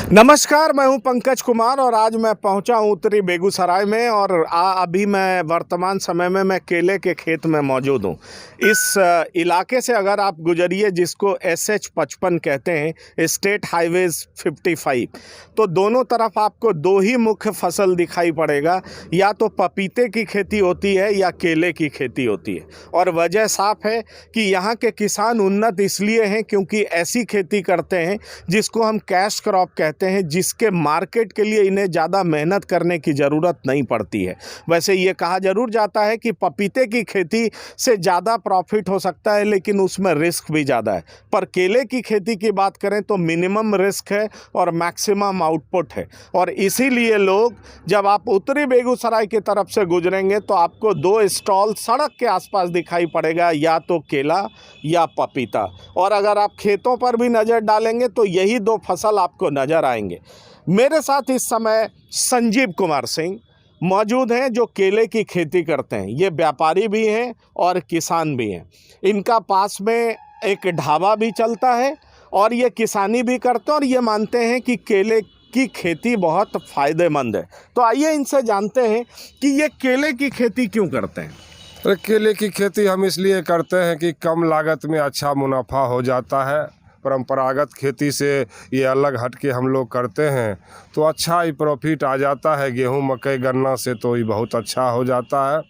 नमस्कार, मैं हूं पंकज कुमार और आज मैं पहुंचा हूं उत्तरी बेगूसराय में और अभी मैं वर्तमान समय में मैं केले के खेत में मौजूद हूं। इस इलाके से अगर आप गुजरिए, जिसको SH55 कहते हैं, स्टेट हाईवेज 55, तो दोनों तरफ आपको दो ही मुख्य फसल दिखाई पड़ेगा, या तो पपीते की खेती होती है या केले की खेती होती है। और वजह साफ है कि यहाँ के किसान उन्नत इसलिए हैं क्योंकि ऐसी खेती करते हैं जिसको हम कैश क्रॉप कहते हैं, जिसके मार्केट के लिए इन्हें ज़्यादा मेहनत करने की ज़रूरत नहीं पड़ती है। वैसे ये कहा ज़रूर जाता है कि पपीते की खेती से ज़्यादा प्रॉफिट हो सकता है, लेकिन उसमें रिस्क भी ज़्यादा है। पर केले की खेती की बात करें तो मिनिमम रिस्क है और मैक्सिमम आउटपुट है। और इसीलिए लोग, जब आप उत्तरी बेगूसराय की तरफ से गुजरेंगे तो आपको दो स्टॉल सड़क के आसपास दिखाई पड़ेगा, या तो केला या पपीता। और अगर आप खेतों पर भी नज़र डालेंगे तो यही दो फसल आपको नज़र आएंगे। मेरे साथ इस समय संजीव कुमार सिंह मौजूद हैं, जो केले की खेती करते हैं। ये व्यापारी भी हैं और किसान भी हैं। इनका पास में एक ढाबा भी चलता है और ये किसानी भी करते हैं और ये मानते हैं कि केले की खेती बहुत फ़ायदेमंद है। तो आइए इनसे जानते हैं कि ये केले की खेती क्यों करते हैं। अरे केले की खेती हम इसलिए करते हैं कि कम लागत में अच्छा मुनाफा हो जाता है। परंपरागत खेती से ये अलग हट के हम लोग करते हैं तो अच्छा ही प्रॉफिट आ जाता है। गेहूं, मकई, गन्ना से तो ये बहुत अच्छा हो जाता है,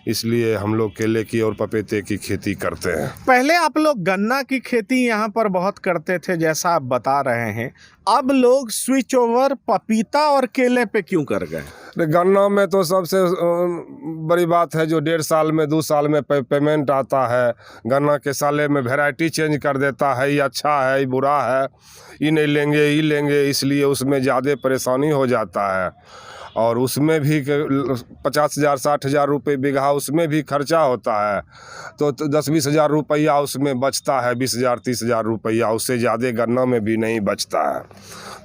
इसलिए हम लोग केले की और पपीते की खेती करते हैं। पहले आप लोग गन्ना की खेती यहाँ पर बहुत करते थे, जैसा आप बता रहे हैं। अब लोग स्विच ओवर पपीता और केले पे क्यों कर गए? गन्ना में तो सबसे बड़ी बात है जो 1.5 साल में 2 साल में पेमेंट आता है। गन्ना के साले में वैरायटी चेंज कर देता है, ये अच्छा है, ये बुरा है, ये नहीं लेंगे, ये लेंगे, इसलिए उसमें ज़्यादा परेशानी हो जाता है। और उसमें भी 50,000 60,000 रुपये बीघा उसमें भी खर्चा होता है, तो 10-20 हज़ार रुपया उसमें बचता है। 20,000 30,000 रुपया, उससे ज़्यादा गन्ना में भी नहीं बचता है।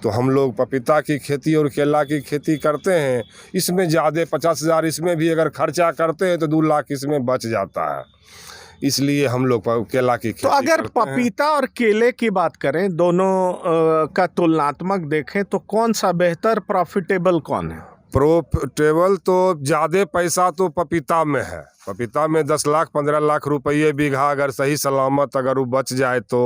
तो हम लोग पपीता की खेती और केला की खेती करते हैं। इसमें ज़्यादा 50,000 इसमें भी अगर खर्चा करते हैं तो 2 लाख इसमें बच जाता है, इसलिए हम लोग केला की खेती तो अगर करते हैं। पपीता और केले की बात करें, दोनों का तुलनात्मक देखें तो कौन सा बेहतर, प्रॉफिटेबल कौन है? प्रॉफिटेबल तो ज़्यादा पैसा तो पपीता में है। पपीता में 10 लाख 15 लाख रुपये बीघा अगर सही सलामत अगर वो बच जाए तो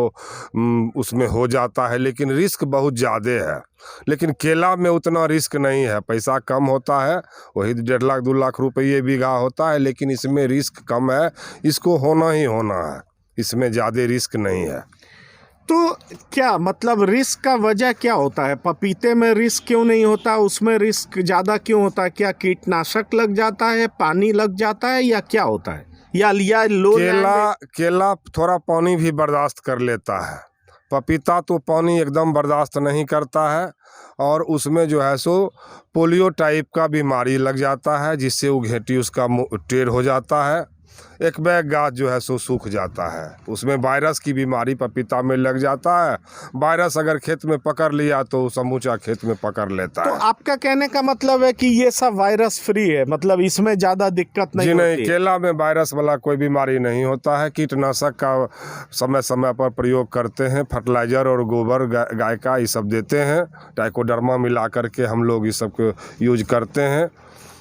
उसमें हो जाता है, लेकिन रिस्क बहुत ज़्यादा है। लेकिन केला में उतना रिस्क नहीं है, पैसा कम होता है, वही 1.5 लाख 2 लाख रुपये बीघा होता है, लेकिन इसमें रिस्क कम है। इसको होना ही होना है, इसमें ज़्यादा रिस्क नहीं है। तो क्या मतलब रिस्क का वजह क्या होता है? पपीते में रिस्क क्यों नहीं होता? उसमें रिस्क ज़्यादा क्यों होता है? क्या कीटनाशक लग जाता है, पानी लग जाता है, या क्या होता है? या लो केला थोड़ा पानी भी बर्दाश्त कर लेता है, पपीता तो पानी एकदम बर्दाश्त नहीं करता है। और उसमें जो है सो पोलियो टाइप का बीमारी लग जाता है, जिससे वो घेंटी उसका टेढ़ हो जाता है। एक बैग गाछ जो है सो सूख जाता है। उसमें वायरस की बीमारी पपीता में लग जाता है। वायरस अगर खेत में पकड़ लिया तो समूचा खेत में पकड़ लेता है। तो आपका कहने का मतलब है कि ये सब वायरस फ्री है, मतलब इसमें ज़्यादा दिक्कत नहीं होती? नहीं, केला में वायरस वाला कोई बीमारी नहीं होता है। कीटनाशक का समय समय पर प्रयोग करते हैं, फर्टिलाइजर और गोबर गाय का ये सब देते हैं, ट्राइकोडर्मा मिला करके हम लोग ये सब को यूज करते हैं,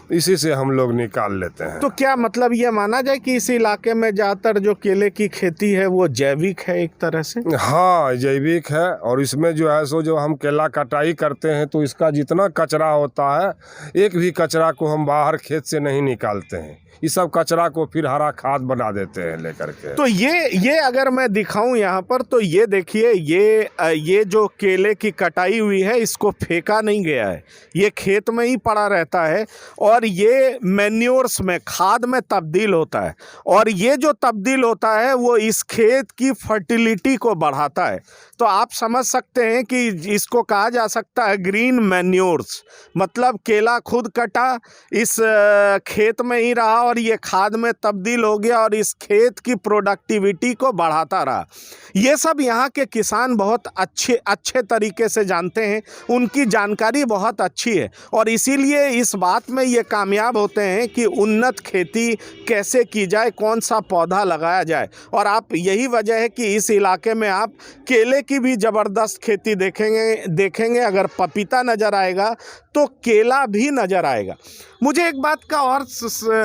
इसी से हम लोग निकाल लेते हैं। तो क्या मतलब ये माना जाए कि इस इलाके में ज़्यादातर जो केले की खेती है वो जैविक है एक तरह से? हाँ, जैविक है। और इसमें जो है सो जो हम केला कटाई करते हैं तो इसका जितना कचरा होता है, एक भी कचरा को हम बाहर खेत से नहीं निकालते हैं। इस सब कचरा को फिर हरा खाद बना देते हैं लेकर के। तो ये अगर मैं दिखाऊं यहाँ पर, तो ये देखिए, ये जो केले की कटाई हुई है, इसको फेंका नहीं गया है, ये खेत में ही पड़ा रहता है और ये मैन्योर्स में, खाद में तब्दील होता है। और ये जो तब्दील होता है वो इस खेत की फर्टिलिटी को बढ़ाता है। तो आप समझ सकते हैं कि इसको कहा जा सकता है ग्रीन मैन्योर्स। मतलब केला खुद कटा, इस खेत में ही रहा और ये खाद में तब्दील हो गया और इस खेत की प्रोडक्टिविटी को बढ़ाता रहा। ये सब यहाँ के किसान बहुत अच्छे तरीके से जानते हैं, उनकी जानकारी बहुत अच्छी है और इसीलिए इस बात में ये कामयाब होते हैं कि उन्नत खेती कैसे की जाए, कौन सा पौधा लगाया जाए। और आप यही वजह है कि इस इलाके में आप केले की भी ज़बरदस्त खेती देखेंगे। अगर पपीता नज़र आएगा तो केला भी नज़र आएगा। मुझे एक बात का और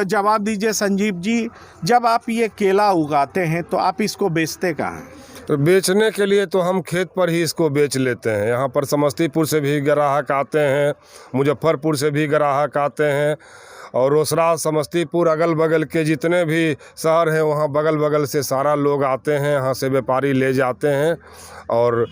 जवाब दीजिए संजीव जी, जब आप ये केला उगाते हैं तो आप इसको बेचते कहाँ हैं? तो बेचने के लिए तो हम खेत पर ही इसको बेच लेते हैं। यहाँ पर समस्तीपुर से भी ग्राहक आते हैं, मुजफ्फरपुर से भी ग्राहक आते हैं, और रोसड़ा, समस्तीपुर, अगल बगल के जितने भी शहर हैं वहाँ बगल बगल से सारा लोग आते हैं, यहाँ से व्यापारी ले जाते हैं। और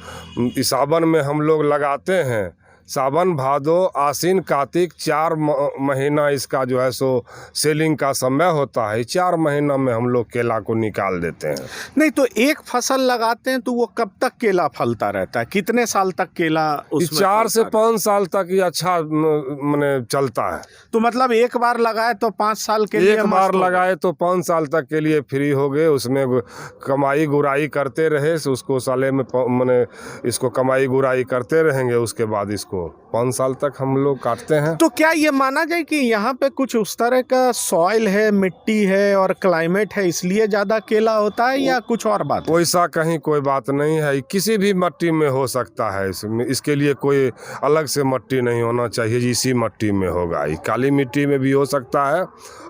इस सावन में हम लोग लगाते हैं, सावन, भादो, आसीन, कार्तिक, 4 महीना इसका जो है सो सेलिंग का समय होता है। 4 महीना में हम लोग केला को निकाल देते हैं। नहीं तो एक फसल लगाते हैं तो वो कब तक केला फलता रहता है, कितने साल तक केला उसमें 4 से 5 साल तक ये अच्छा माने चलता है। तो मतलब एक बार लगाए तो 5 साल के लिए, एक बार लगाए तो 5 साल तक के लिए फ्री हो गए। उसमें कमाई गुराई करते रहे, उसको साले में माने इसको कमाई गुराई करते रहेंगे, उसके बाद इसको 5 साल तक हम लोग काटते हैं। तो क्या ये माना जाए कि यहाँ पे कुछ उस तरह का सॉइल है, मिट्टी है और क्लाइमेट है, इसलिए ज़्यादा केला होता है, या कुछ और बात? वैसा कहीं कोई बात नहीं है, किसी भी मिट्टी में हो सकता है। इसके लिए कोई अलग से मिट्टी नहीं होना चाहिए, इसी मिट्टी में होगा। काली मिट्टी में भी हो सकता है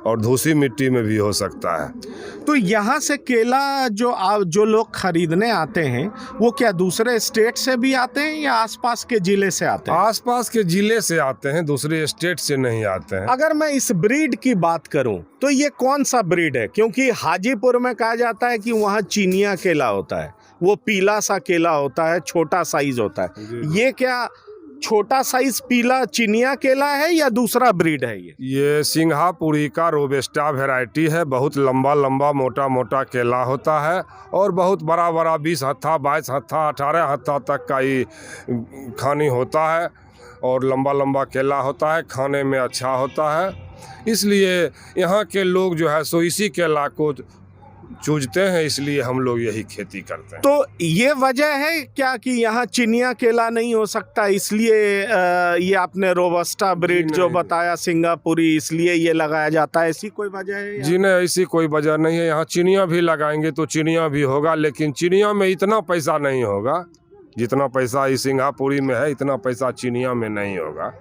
और धूसी मिट्टी में भी हो सकता है। तो यहाँ से केला जो लोग खरीदने आते हैं वो क्या दूसरे स्टेट से भी आते हैं या आसपास के जिले से आते हैं? आसपास के जिले से आते हैं, दूसरे स्टेट से नहीं आते हैं। अगर मैं इस ब्रीड की बात करूं तो ये कौन सा ब्रीड है? क्योंकि हाजीपुर में कहा जाता है कि वहाँ चिनिया केला होता है, वो पीला सा केला होता है, छोटा साइज होता है। ये क्या छोटा साइज पीला चिनिया केला है या दूसरा ब्रीड है? ये सिंघापुरी का रोबस्टा वैरायटी है। बहुत लंबा लंबा मोटा मोटा केला होता है और बहुत बड़ा बड़ा 20 हत्था, 22 हत्था, 18 हत्था तक का ही खानी होता है और लंबा लंबा केला होता है, खाने में अच्छा होता है। इसलिए यहाँ के लोग जो है सो इसी केला को चूजते हैं, इसलिए हम लोग यही खेती करते हैं। तो ये वजह है क्या कि यहाँ चिनिया केला नहीं हो सकता, इसलिए ये आपने रोबस्टा ब्रीड जो बताया सिंगापुरी, इसलिए ये लगाया जाता है, ऐसी कोई वजह है? जी नहीं, ऐसी कोई वजह नहीं है। यहाँ चिनिया भी लगाएंगे तो चिनिया भी होगा, लेकिन चिनिया में इतना पैसा नहीं होगा जितना पैसा इस सिंगापुरी में है, इतना पैसा चिनिया में नहीं होगा।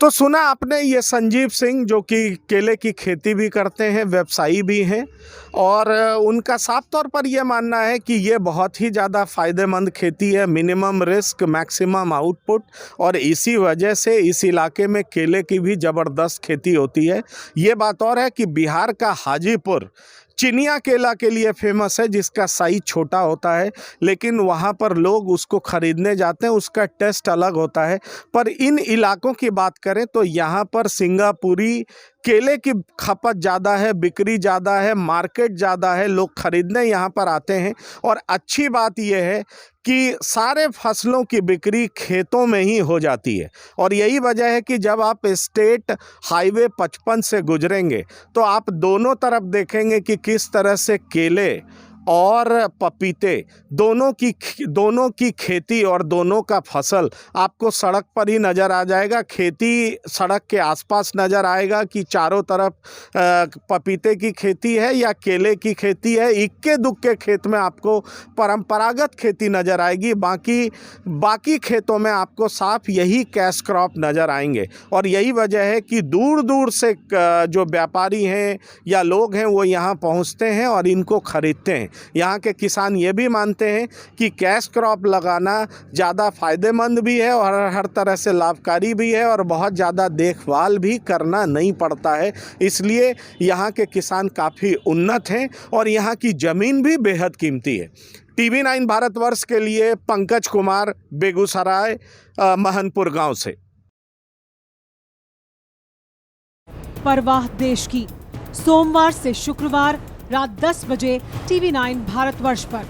तो सुना आपने, ये संजीव सिंह जो कि केले की खेती भी करते हैं, व्यवसायी भी हैं, और उनका साफ तौर पर यह मानना है कि ये बहुत ही ज़्यादा फ़ायदेमंद खेती है, मिनिमम रिस्क मैक्सिमम आउटपुट, और इसी वजह से इस इलाके में केले की भी ज़बरदस्त खेती होती है। ये बात और है कि बिहार का हाजीपुर चिनिया केला के लिए फेमस है, जिसका साइज छोटा होता है, लेकिन वहाँ पर लोग उसको ख़रीदने जाते हैं, उसका टेस्ट अलग होता है। पर इन इलाकों की बात करें तो यहाँ पर सिंगापुरी केले की खपत ज़्यादा है, बिक्री ज़्यादा है, मार्केट ज़्यादा है, लोग ख़रीदने यहाँ पर आते हैं। और अच्छी बात यह है कि सारे फसलों की बिक्री खेतों में ही हो जाती है, और यही वजह है कि जब आप स्टेट हाईवे 55 से गुजरेंगे तो आप दोनों तरफ देखेंगे कि किस तरह से केले और पपीते दोनों की खेती और दोनों का फसल आपको सड़क पर ही नज़र आ जाएगा। खेती सड़क के आसपास नज़र आएगा कि चारों तरफ पपीते की खेती है या केले की खेती है। इक्के दुक्के खेत में आपको परंपरागत खेती नज़र आएगी, बाकी खेतों में आपको साफ यही कैश क्रॉप नज़र आएंगे। और यही वजह है कि दूर दूर से जो व्यापारी हैं या लोग हैं वो यहाँ पहुँचते हैं और इनको ख़रीदते हैं। यहाँ के किसान ये भी मानते हैं कि कैश क्रॉप लगाना ज़्यादा फ़ायदेमंद भी है और हर तरह से लाभकारी भी है, और बहुत ज़्यादा देखभाल भी करना नहीं पड़ता है। इसलिए यहाँ के किसान काफ़ी उन्नत हैं और यहाँ की ज़मीन भी बेहद कीमती है। TV9 भारतवर्ष के लिए पंकज कुमार, बेगूसराय महनपुर गांव से। परवाह देश की, सोमवार से शुक्रवार रात 10 बजे TV9 भारतवर्ष पर।